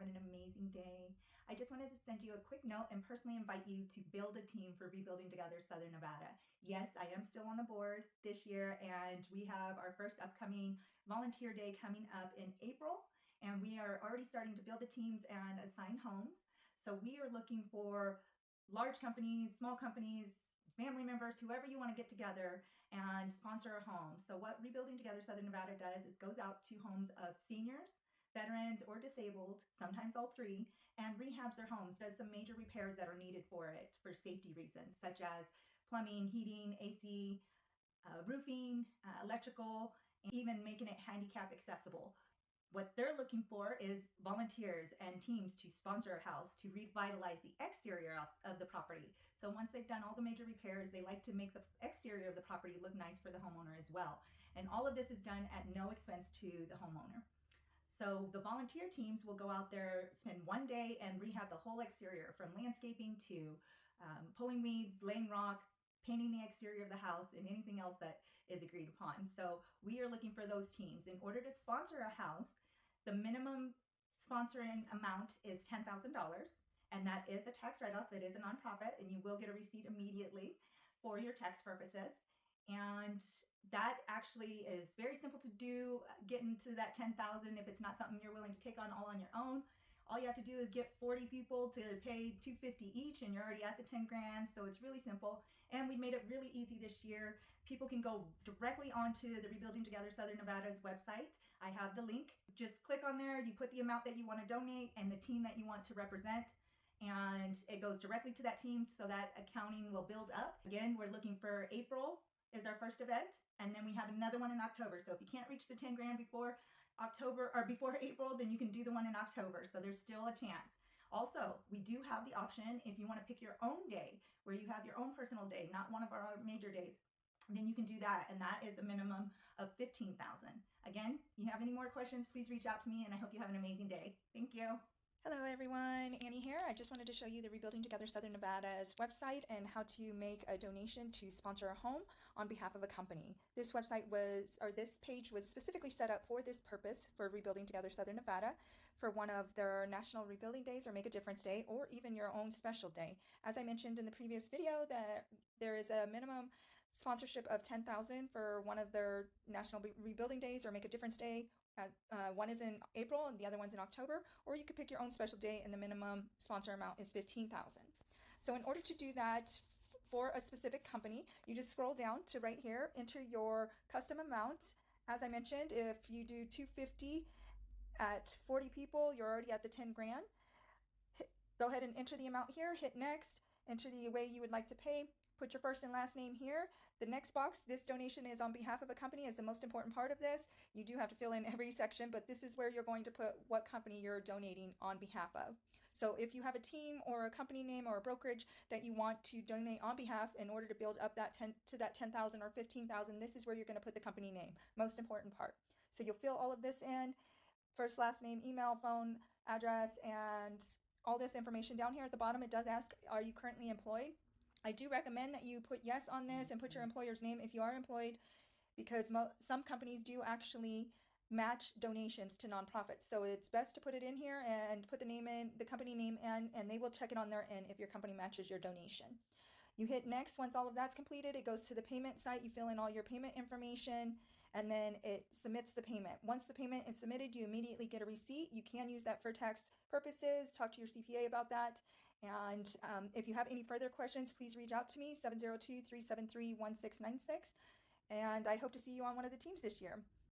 having an amazing day. I just wanted to send you a quick note and personally invite you to build a team for Rebuilding Together Southern Nevada. Yes, I am still on the board this year, and we have our first upcoming volunteer day coming up in April, and we are already starting to build the teams and assign homes. So we are looking for large companies, small companies, family members, whoever you want to get together and sponsor a home. So what Rebuilding Together Southern Nevada does is goes out to homes of seniors, veterans, or disabled, sometimes all three, and rehabs their homes, does some major repairs that are needed for it for safety reasons, such as plumbing, heating, AC, roofing, electrical, and even making it handicap accessible. What they're looking for is volunteers and teams to sponsor a house to revitalize the exterior of the property. So once they've done all the major repairs, they like to make the exterior of the property look nice for the homeowner as well. And all of this is done at no expense to the homeowner. So the volunteer teams will go out there, spend one day, and rehab the whole exterior, from landscaping to pulling weeds, laying rock, painting the exterior of the house, and anything else that is agreed upon. So we are looking for those teams. In order to sponsor a house, the minimum sponsoring amount is $10,000, and that is a tax write-off. It is a nonprofit, and you will get a receipt immediately for your tax purposes. And that actually is very simple to do, getting to that 10,000 if it's not something you're willing to take on all on your own. All you have to do is get 40 people to pay $250 each, and you're already at the 10 grand. So it's really simple. And we made it really easy this year. People can go directly onto the Rebuilding Together Southern Nevada's website. I have the link. Just click on there. You put the amount that you want to donate and the team that you want to represent, and it goes directly to that team, so that accounting will build up. Again, we're looking for April is our first event, and then we have another one in October. So if you can't reach the 10 grand before October or before April, then you can do the one in October. So there's still a chance. Also, we do have the option, if you want to pick your own day, where you have your own personal day, not one of our major days, then you can do that, and that is a minimum of 15,000. Again, if you have any more questions, please reach out to me, and I hope you have an amazing day. Thank you. Hello everyone, Annie here. I just wanted to show you the Rebuilding Together Southern Nevada's website and how to make a donation to sponsor a home on behalf of a company. This page was specifically set up for this purpose, for Rebuilding Together Southern Nevada, for one of their National Rebuilding Days or Make a Difference Day, or even your own special day. As I mentioned in the previous video, that there is a minimum sponsorship of $10,000 for one of their National Rebuilding Days or Make a Difference Day. One is in April and the other one's in October, or you could pick your own special day and the minimum sponsor amount is $15,000. So in order to do that for a specific company, you just scroll down to right here, enter your custom amount. As I mentioned, if you do $250 at 40 people, you're already at the 10 grand. Go ahead and enter the amount here, hit next, enter the way you would like to pay. Put your first and last name here. The next box, this donation is on behalf of a company, is the most important part of this. You do have to fill in every section, but this is where you're going to put what company you're donating on behalf of. So if you have a team or a company name or a brokerage that you want to donate on behalf in order to build up that 10,000 or 15,000, this is where you're going to put the company name. Most important part. So you'll fill all of this in, first, last name, email, phone, address, and all this information down here at the bottom. It does ask, are you currently employed? I do recommend that you put yes on this and put your employer's name if you are employed, because some companies do actually match donations to nonprofits. So it's best to put it in here and put the name in, the company name in, and they will check it on their end if your company matches your donation. You hit next. Once all of that's completed, it goes to the payment site. You fill in all your payment information, and then it submits the payment. Once the payment is submitted, you immediately get a receipt. You can use that for tax purposes. Talk to your CPA about that. And if you have any further questions, please reach out to me, 702-373-1696. And I hope to see you on one of the teams this year.